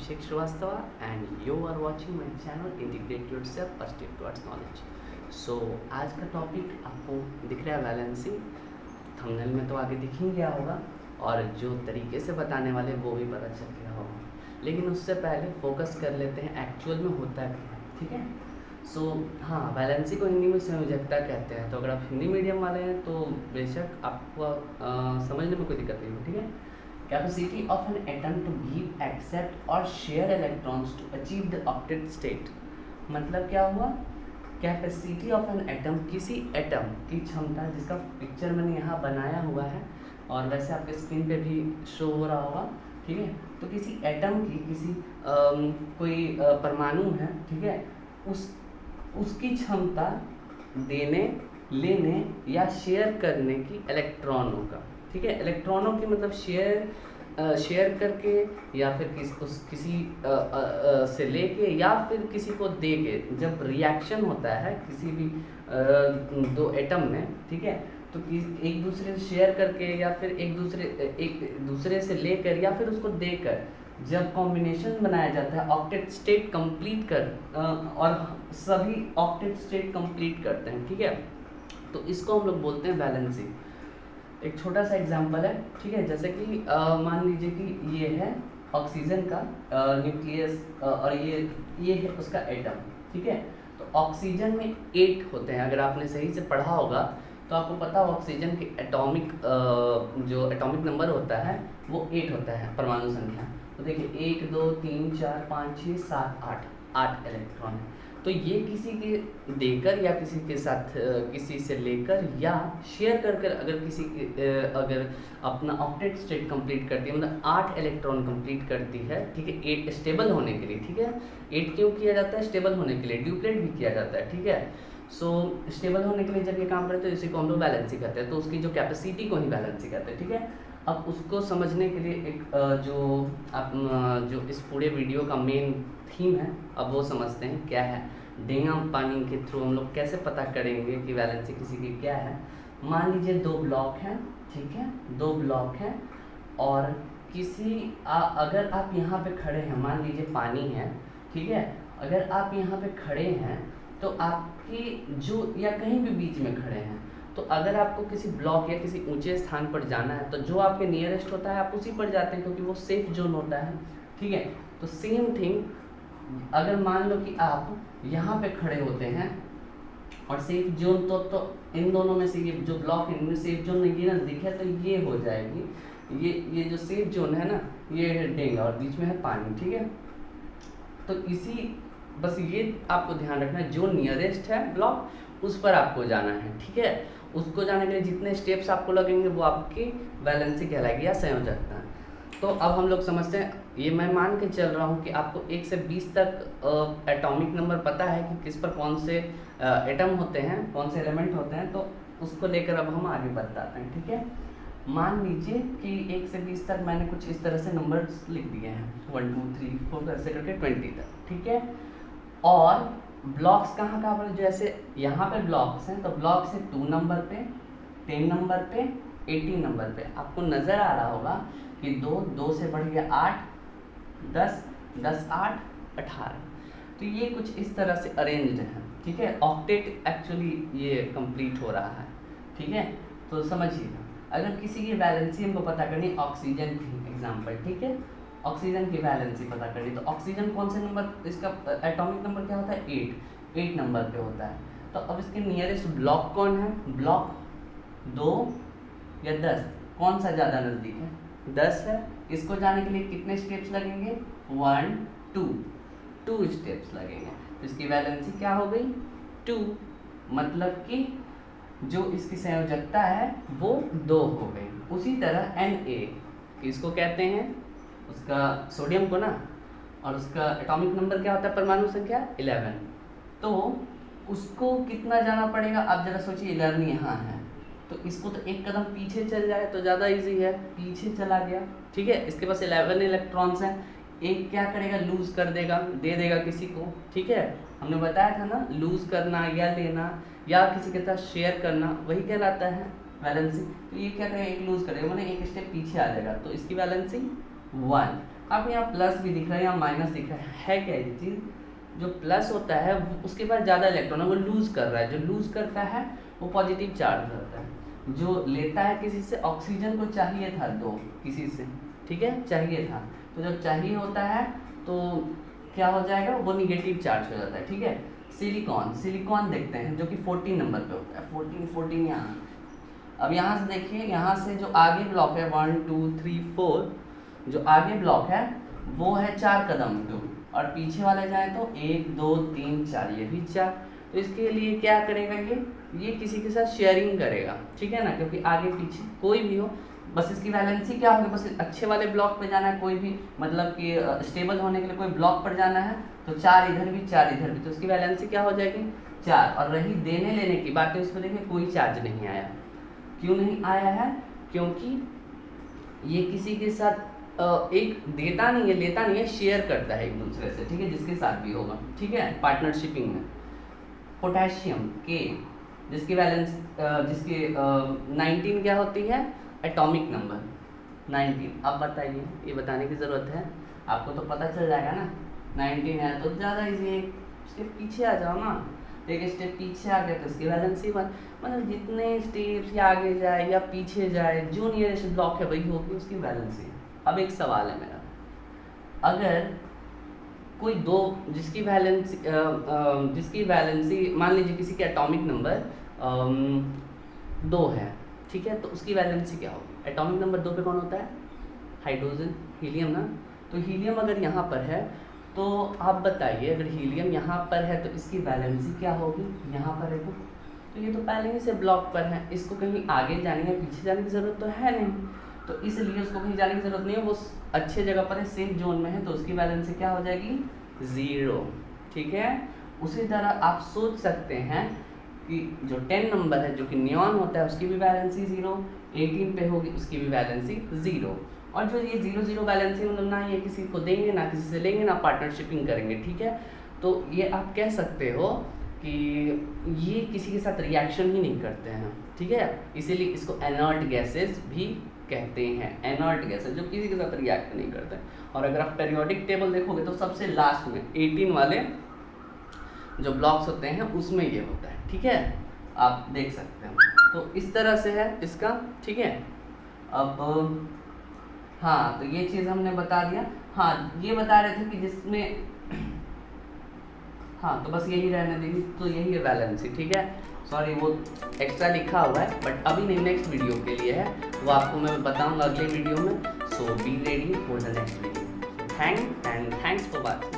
Abhishek Srivastava and you are watching my channel Integrate Yourself a Step Towards Knowledge. So आज का topic आपको दिख रहा है वैलेंसी, थंबनेल में तो आगे दिख ही गया होगा और जो तरीके से बताने वाले वो भी पता चल गया होगा, लेकिन उससे पहले फोकस कर लेते हैं एक्चुअल में होता क्या है। ठीक है, सो हाँ, वैलेंसी को हिंदी में संयोजकता कहते हैं। तो अगर आप हिंदी मीडियम वाले हैं तो बेशक आपको समझने में कोई दिक्कत नहीं हो। ठीक है, capacity of an atom to give, accept और share electrons to achieve the octet state. मतलब क्या हुआ, कैपेसिटी ऑफ एन एटम, किसी एटम की क्षमता, जिसका पिक्चर मैंने यहाँ बनाया हुआ है और वैसे आपके स्क्रीन पे भी शो हो रहा होगा। ठीक है, तो किसी एटम की किसी कोई परमाणु है, ठीक है, उसकी क्षमता देने, लेने या शेयर करने की इलेक्ट्रॉनों का। ठीक है, इलेक्ट्रॉनों की मतलब शेयर करके या फिर किसी से लेके या फिर किसी को दे के, जब रिएक्शन होता है किसी भी दो एटम में, ठीक है, तो एक दूसरे से शेयर करके या फिर एक दूसरे से लेकर या फिर उसको देकर जब कॉम्बिनेशन बनाया जाता है, ऑक्टेट स्टेट कंप्लीट और सभी ऑक्टेट स्टेट कंप्लीट करते हैं। ठीक है, तो इसको हम लोग बोलते हैं वैलेंसी। एक छोटा सा एग्जांपल है, ठीक है, जैसे कि मान लीजिए कि ये है ऑक्सीजन का न्यूक्लियस और ये है उसका एटम। ठीक है, तो ऑक्सीजन में 8 होते हैं। अगर आपने सही से पढ़ा होगा तो आपको पता हो ऑक्सीजन के जो एटॉमिक नंबर होता है वो 8 होता है, परमाणु संख्या। तो देखिए 1 2 3 4 5 6 7 8 इलेक्ट्रॉन है। तो ये किसी के देकर या किसी के साथ किसी से लेकर या शेयर कर अगर अपना ऑक्टेट स्टेट कंप्लीट करती है, मतलब 8 इलेक्ट्रॉन कंप्लीट करती है। ठीक है, 8 स्टेबल होने के लिए। ठीक है, 8 क्यों किया जाता है, स्टेबल होने के लिए। ड्यूप्लेट भी किया जाता है। ठीक है, सो स्टेबल होने के लिए जब ये काम करते हैं तो इसी को हम लोग वैलेंसी कहते हैं। तो उसकी जो कैपेसिटी को ही वैलेंसी कहते हैं। ठीक है, अब उसको समझने के लिए एक जो इस पूरे वीडियो का मेन थीम है, अब वो समझते हैं क्या है। डेंगा पानी के थ्रू हम लोग कैसे पता करेंगे कि वैलेंसी किसी की क्या है। मान लीजिए 2 ब्लॉक हैं, ठीक है, 2 ब्लॉक हैं और अगर आप यहाँ पे खड़े हैं, मान लीजिए पानी है, ठीक है, अगर आप यहाँ पे खड़े हैं तो आपकी जो या कहीं भी बीच में खड़े हैं, तो अगर आपको किसी ब्लॉक या किसी ऊंचे स्थान पर जाना है तो जो आपके नियरेस्ट होता है आप उसी पर जाते हैं, क्योंकि वो सेफ जोन होता है। ठीक है, तो सेम थिंग अगर मान लो कि आप यहाँ पे खड़े होते हैं और सेफ जोन तो इन दोनों में से ये जो ब्लॉक है इनमें सेफ जोन नहीं, ये नजदीक है तो ये हो जाएगी, ये जो सेफ जोन है ना, ये है डेंगा और बीच में है पानी। ठीक है, तो बस ये आपको ध्यान रखना है, जो नियरेस्ट है ब्लॉक उस पर आपको जाना है। ठीक है, उसको जाने के लिए जितने स्टेप्स आपको लगेंगे वो आपकी वैलेंसी कहलाएगी या संयोजकता। तो अब हम लोग समझते हैं, ये मैं मान के चल रहा हूँ कि आपको 1 से 20 तक एटॉमिक नंबर पता है कि किस पर कौन से एटम होते हैं, कौन से एलिमेंट होते हैं, तो उसको लेकर अब हम आगे बताते हैं। ठीक है, मान लीजिए कि 1 से 20 तक मैंने कुछ इस तरह से नंबर्स लिख दिए हैं, 1 2 3 4 ऐसे करके 20 तक। ठीक है, और ब्लॉक्स कहाँ पर, जैसे यहाँ पे ब्लॉक्स हैं तो ब्लॉक्स है 2 नंबर पे, 10 नंबर पे, 18 नंबर पे। आपको नज़र आ रहा होगा कि 2 से बढ़ गया 8 10 10 8 18। तो ये कुछ इस तरह से अरेंज्ड है। ठीक है, ऑक्टेट एक्चुअली ये कंप्लीट हो रहा है। ठीक है, तो समझिएगा, अगर किसी की वैलेंसी हमको पता करनी, ऑक्सीजन की एग्जाम्पल, ठीक है, ऑक्सीजन की वैलेंसी पता करनी, तो ऑक्सीजन कौन से नंबर, इसका एटॉमिक नंबर क्या होता है, 8 नंबर पे होता है। तो अब इसके नियरेस्ट ब्लॉक कौन है, ब्लॉक 2 या 10, कौन सा ज़्यादा नज़दीक है, 10 है। इसको जाने के लिए कितने स्टेप्स लगेंगे, 1 2 स्टेप्स लगेंगे। तो इसकी वैलेंसी क्या हो गई, 2, मतलब कि जो इसकी संयोजकता है वो 2 हो गई। उसी तरह Na इसको कहते हैं, उसका सोडियम को ना, और उसका एटॉमिक नंबर क्या होता है, परमाणु संख्या 11। तो उसको कितना जाना पड़ेगा, आप जरा सोचिए, 11 यहाँ है तो इसको तो एक कदम पीछे चल जाए तो ज़्यादा इजी है, पीछे चला गया। ठीक है, इसके पास 11 इलेक्ट्रॉन्स हैं, एक क्या करेगा, लूज़ कर देगा, दे देगा किसी को। ठीक है, हमने बताया था ना, लूज़ करना या लेना या किसी के साथ शेयर करना, वही कहलाता है वैलेंसी। तो ये क्या करेगा, एक लूज़ करेगा, मैंने एक स्टेप पीछे आ जाएगा, तो इसकी वैलेंसी 1। आपको यहाँ प्लस भी दिख रहा है, यहाँ माइनस दिख रहा है क्या ये चीज़? जो प्लस होता है उसके पास ज़्यादा इलेक्ट्रॉन है, वो लूज़ कर रहा है, जो लूज़ करता है वो पॉजिटिव चार्ज रहता है। जो लेता है किसी से, ऑक्सीजन को चाहिए था 2 किसी से, ठीक है, चाहिए था, तो जब चाहिए होता है तो क्या हो जाएगा, वो निगेटिव चार्ज हो जाता है, ठीक है। सिलिकॉन देखते हैं जो कि 14 नंबर पे होता है, 14 यहाँ। अब यहाँ से देखिए, यहाँ से जो आगे ब्लॉक है 1 2 3 4, जो आगे ब्लॉक है वो है 4 कदम दूर, और पीछे वाले जाए तो 1 2 3 4, ये भी 4। तो इसके लिए क्या करेगा, ये किसी के साथ शेयरिंग करेगा, ठीक है ना, क्योंकि आगे पीछे कोई भी हो, बस इसकी वैलेंसी क्या होगी, बस अच्छे वाले ब्लॉक पे जाना है, कोई भी मतलब कि स्टेबल होने के लिए कोई ब्लॉक पर जाना है, तो 4 इधर भी 4 इधर भी, तो उसकी वैलेंसी क्या हो जाएगी 4। और रही देने लेने की बात, तो इसको देखिए कोई चार्ज नहीं आया। क्यों नहीं आया है? क्योंकि ये किसी के साथ एक देता नहीं है, लेता नहीं है, शेयर करता है एक दूसरे से, ठीक है, जिसके साथ भी होगा, ठीक है, पार्टनरशिपिंग में। पोटेशियम के, जिसकी वैलेंस जिसकी 19 क्या होती है, एटॉमिक नंबर 19। अब बताइए, ये बताने की ज़रूरत है, आपको तो पता चल जाएगा ना, 19 है तो ज़्यादा इजी है, उसके पीछे आ जाओ ना, एक स्टेप पीछे आ गया तो इसकी वैलेंसी 1। मतलब जितने स्टेप्स या आगे जाए या पीछे जाए, जो नियरेस्ट ब्लॉक है वही होगी उसकी वैलेंसी। अब एक सवाल है मेरा, अगर कोई 2 जिसकी वैलेंसी मान लीजिए किसी के एटॉमिक नंबर 2 है, ठीक है, तो उसकी वैलेंसी क्या होगी? एटॉमिक नंबर 2 पे कौन होता है? हाइड्रोजन, हीलियम ना। तो हीलियम अगर यहाँ पर है तो आप बताइए, अगर हीलियम यहाँ पर है तो इसकी वैलेंसी क्या होगी? यहाँ पर है तो ये तो पहले ही से ब्लॉक पर है, इसको कहीं आगे जाने या पीछे जाने की ज़रूरत तो है नहीं, तो इसलिए उसको कहीं जाने की ज़रूरत नहीं है, वो अच्छे जगह पर है, सेफ जोन में है, तो उसकी वैलेंसी क्या हो जाएगी? 0, ठीक है। उसी तरह आप सोच सकते हैं कि जो 10 नंबर है, जो कि नियॉन होता है, उसकी भी वैलेंसी 0, 18 पे होगी, उसकी भी वैलेंसी 0। और जो ये 0 वैलेंसी, मतलब ना ये किसी को देंगे ना किसी से लेंगे ना पार्टनरशिपिंग करेंगे, ठीक है। तो ये आप कह सकते हो कि ये किसी के साथ रिएक्शन ही नहीं करते हैं, ठीक है, इसीलिए इसको इनर्ट गैसेस भी कहते हैं, इनर्ट गैसेस जो किसी के साथ रिएक्ट नहीं करते हैं। और अगर आप पीरियोडिक टेबल देखोगे तो सबसे लास्ट में 18 वाले जो ब्लॉक्स होते हैं उसमें ये होता है, ठीक है, आप देख सकते हैं। तो इस तरह से है इसका, ठीक है। अब हाँ, तो ये चीज़ हमने बता दिया। हाँ, ये बता रहे थे कि जिसमें हाँ, तो बस यही रहने देंगे, तो यही है वैलेंसी, ठीक है। सॉरी, वो एक्स्ट्रा लिखा हुआ है, बट अभी नहीं, नेक्स्ट वीडियो के लिए है, वो आपको मैं बताऊंगा अगले वीडियो में। So be ready for the next video. Thanks for watching.